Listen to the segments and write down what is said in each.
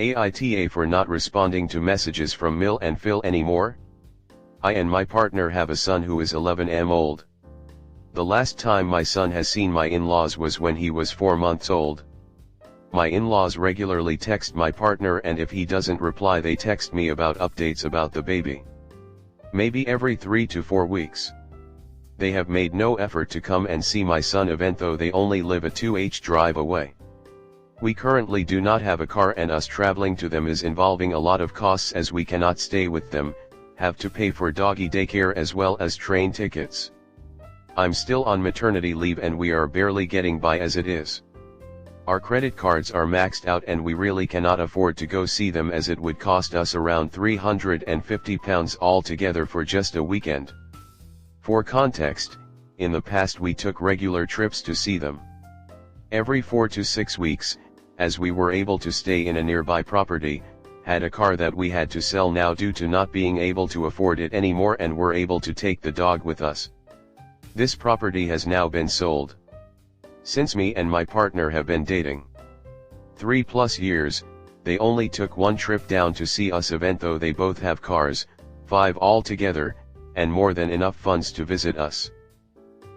AITA for not responding to messages from MIL and FIL anymore? I and my partner have a son who is 11 old. The last time my son has seen my in-laws was when he was 4 months old. My in-laws regularly text my partner, and if he doesn't reply they text me about updates about the baby. Maybe every 3 to 4 weeks. They have made no effort to come and see my son even though they only live a 2-hour drive away. We currently do not have a car, and us traveling to them is involving a lot of costs as we cannot stay with them, have to pay for doggy daycare as well as train tickets. I'm still on maternity leave and we are barely getting by as it is. Our credit cards are maxed out and we really cannot afford to go see them, as it would cost us around £350 altogether for just a weekend. For context, in the past we took regular trips to see them. Every 4 to 6 weeks, as we were able to stay in a nearby property, had a car that we had to sell now due to not being able to afford it anymore, and were able to take the dog with us. This property has now been sold. Since me and my partner have been dating 3+ years, they only took one trip down to see us, even though they both have cars, 5 altogether, and more than enough funds to visit us.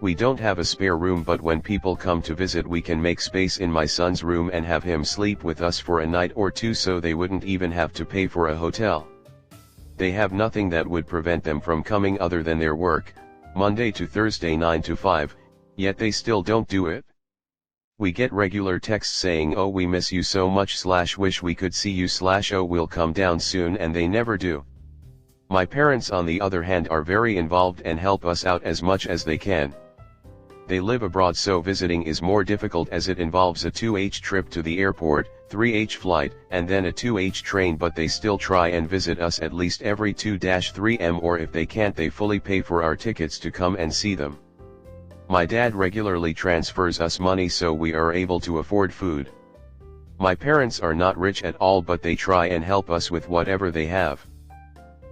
We don't have a spare room, but when people come to visit we can make space in my son's room and have him sleep with us for a night or two, so they wouldn't even have to pay for a hotel. They have nothing that would prevent them from coming other than their work, Monday to Thursday 9 to 5, yet they still don't do it. We get regular texts saying, "Oh, we miss you so much / wish we could see you / oh, we'll come down soon," and they never do. My parents on the other hand are very involved and help us out as much as they can. They live abroad, so visiting is more difficult as it involves a 2-hour trip to the airport, 3-hour flight, and then a 2-hour train, but they still try and visit us at least every 2-3 months, or if they can't they fully pay for our tickets to come and see them. My dad regularly transfers us money so we are able to afford food. My parents are not rich at all, but they try and help us with whatever they have.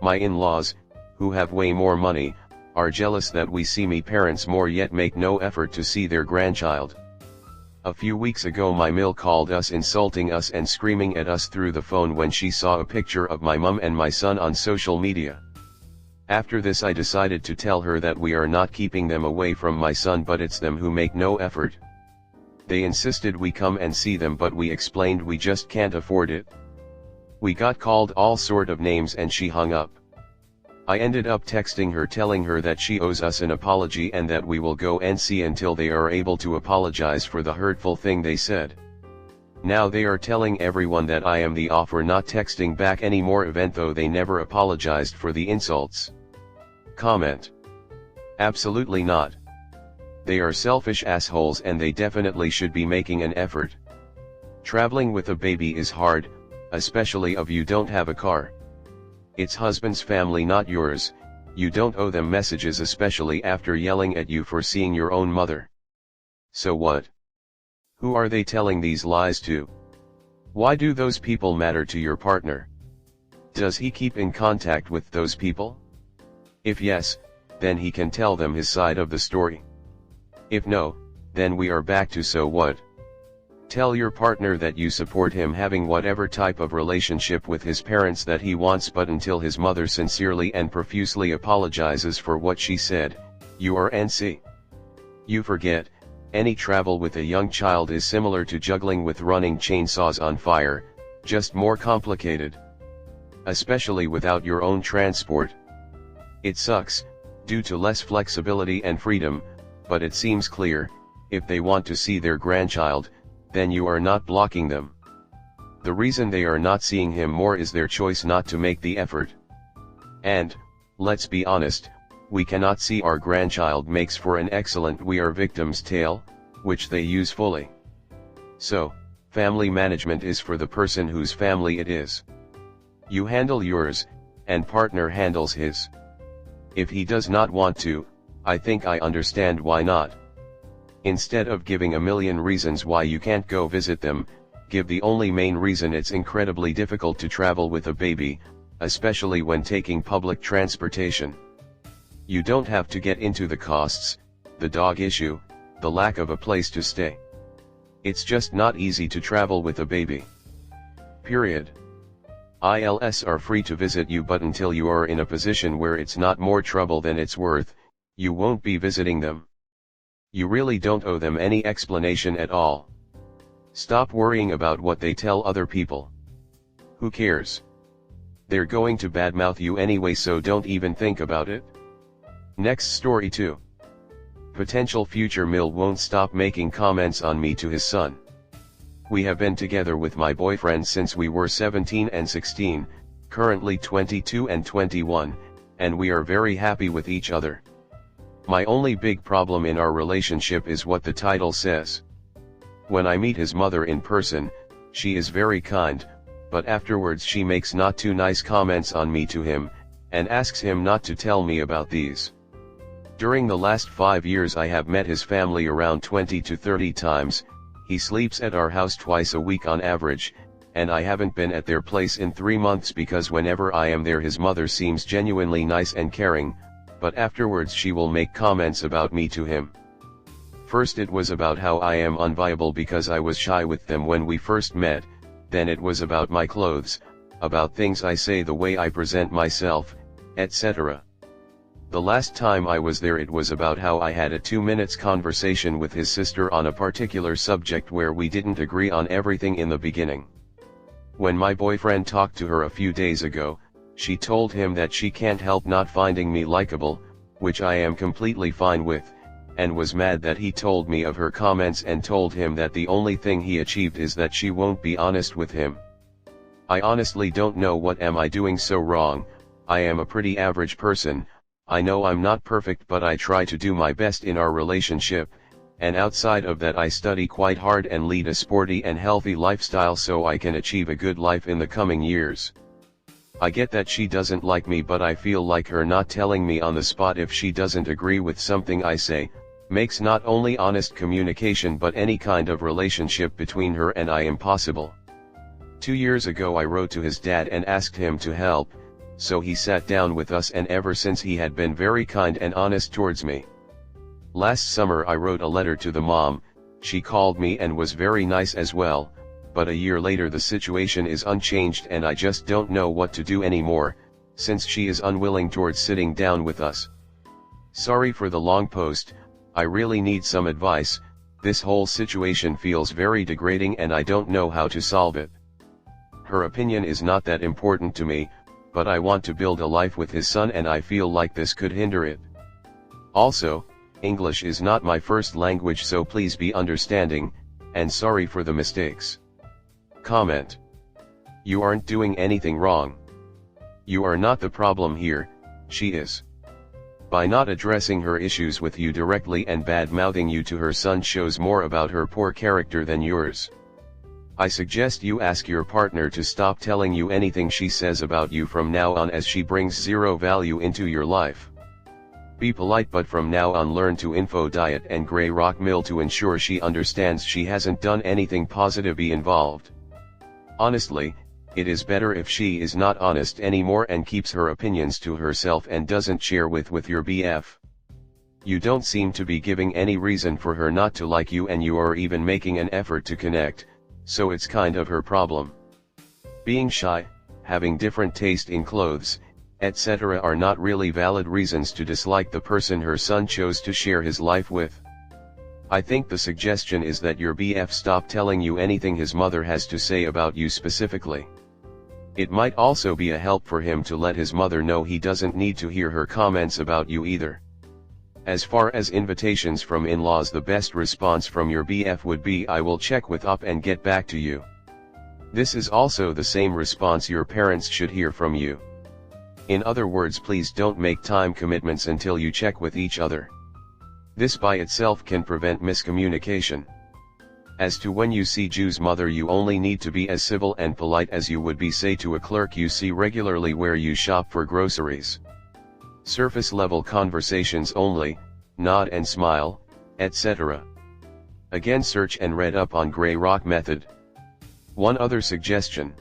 My in-laws, who have way more money, are jealous that we see me parents more yet make no effort to see their grandchild. A few weeks ago my MIL called us insulting us and screaming at us through the phone when she saw a picture of my mum and my son on social media. After this I decided to tell her that we are not keeping them away from my son, but it's them who make no effort. They insisted we come and see them, but we explained we just can't afford it. We got called all sort of names and she hung up. I ended up texting her telling her that she owes us an apology and that we will go and see until they are able to apologize for the hurtful thing they said. Now they are telling everyone that I am the off for not texting back anymore, even though they never apologized for the insults. Comment: absolutely not. They are selfish assholes and they definitely should be making an effort. Traveling with a baby is hard, especially if you don't have a car. It's husband's family, not yours. You don't owe them messages, especially after yelling at you for seeing your own mother. So what? Who are they telling these lies to? Why do those people matter to your partner? Does he keep in contact with those people? If yes, then he can tell them his side of the story. If no, then we are back to so what? Tell your partner that you support him having whatever type of relationship with his parents that he wants, but until his mother sincerely and profusely apologizes for what she said, you are NC. You forget, any travel with a young child is similar to juggling with running chainsaws on fire, just more complicated. Especially without your own transport. It sucks, due to less flexibility and freedom, but it seems clear, if they want to see their grandchild, then you are not blocking them. The reason they are not seeing him more is their choice not to make the effort. And, let's be honest, we cannot see our grandchild makes for an excellent "we are victims" tale, which they use fully. So, family management is for the person whose family it is. You handle yours, and partner handles his. If he does not want to, I think I understand why not. Instead of giving a million reasons why you can't go visit them, give the only main reason: it's incredibly difficult to travel with a baby, especially when taking public transportation. You don't have to get into the costs, the dog issue, the lack of a place to stay. It's just not easy to travel with a baby. Period. ILs are free to visit you, but until you are in a position where it's not more trouble than it's worth, you won't be visiting them. You really don't owe them any explanation at all. Stop worrying about what they tell other people. Who cares? They're going to badmouth you anyway, so don't even think about it. Next story 2. Potential future MIL won't stop making comments on me to his son. We have been together with my boyfriend since we were 17 and 16, currently 22 and 21, and we are very happy with each other. My only big problem in our relationship is what the title says. When I meet his mother in person, she is very kind, but afterwards she makes not too nice comments on me to him, and asks him not to tell me about these. During the last 5 years I have met his family around 20 to 30 times, he sleeps at our house twice a week on average, and I haven't been at their place in 3 months because whenever I am there his mother seems genuinely nice and caring, but afterwards she will make comments about me to him. First it was about how I am unviable because I was shy with them when we first met, then it was about my clothes, about things I say, the way I present myself, etc. The last time I was there it was about how I had a 2-minute conversation with his sister on a particular subject where we didn't agree on everything in the beginning. When my boyfriend talked to her a few days ago, she told him that she can't help not finding me likable, which I am completely fine with, and was mad that he told me of her comments and told him that the only thing he achieved is that she won't be honest with him. I honestly don't know what am I doing so wrong. I am a pretty average person. I know I'm not perfect, but I try to do my best in our relationship, and outside of that I study quite hard and lead a sporty and healthy lifestyle so I can achieve a good life in the coming years. I get that she doesn't like me, but I feel like her not telling me on the spot if she doesn't agree with something I say, makes not only honest communication but any kind of relationship between her and I impossible. 2 years ago I wrote to his dad and asked him to help, so he sat down with us, and ever since he had been very kind and honest towards me. Last summer I wrote a letter to the mom, she called me and was very nice as well, but a year later the situation is unchanged and I just don't know what to do anymore, since she is unwilling towards sitting down with us. Sorry for the long post, I really need some advice. This whole situation feels very degrading and I don't know how to solve it. Her opinion is not that important to me, but I want to build a life with his son and I feel like this could hinder it. Also, English is not my first language, so please be understanding, and sorry for the mistakes. Comment. You aren't doing anything wrong. You are not the problem here, she is. By not addressing her issues with you directly and bad-mouthing you to her son shows more about her poor character than yours. I suggest you ask your partner to stop telling you anything she says about you from now on, as she brings zero value into your life. Be polite, but from now on learn to info diet and grey rock MIL to ensure she understands she hasn't done anything positive involved. Honestly, it is better if she is not honest anymore and keeps her opinions to herself and doesn't share with your BF. You don't seem to be giving any reason for her not to like you, and you are even making an effort to connect, so it's kind of her problem. Being shy, having different taste in clothes, etc. are not really valid reasons to dislike the person her son chose to share his life with. I think the suggestion is that your BF stop telling you anything his mother has to say about you specifically. It might also be a help for him to let his mother know he doesn't need to hear her comments about you either. As far as invitations from in-laws, the best response from your BF would be, "I will check with UP and get back to you." This is also the same response your parents should hear from you. In other words, please don't make time commitments until you check with each other. This by itself can prevent miscommunication. As to when you see Jew's mother, you only need to be as civil and polite as you would be, say, to a clerk you see regularly where you shop for groceries. Surface level conversations only, nod and smile, etc. Again, search and read up on Grey Rock method. One other suggestion.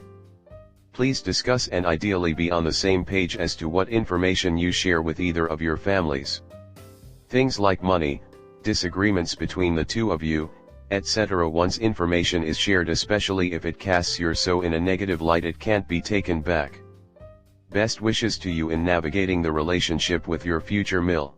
Please discuss and ideally be on the same page as to what information you share with either of your families. Things like money, disagreements between the two of you, etc. Once information is shared, especially if it casts your so in a negative light, it can't be taken back. Best wishes to you in navigating the relationship with your future MIL.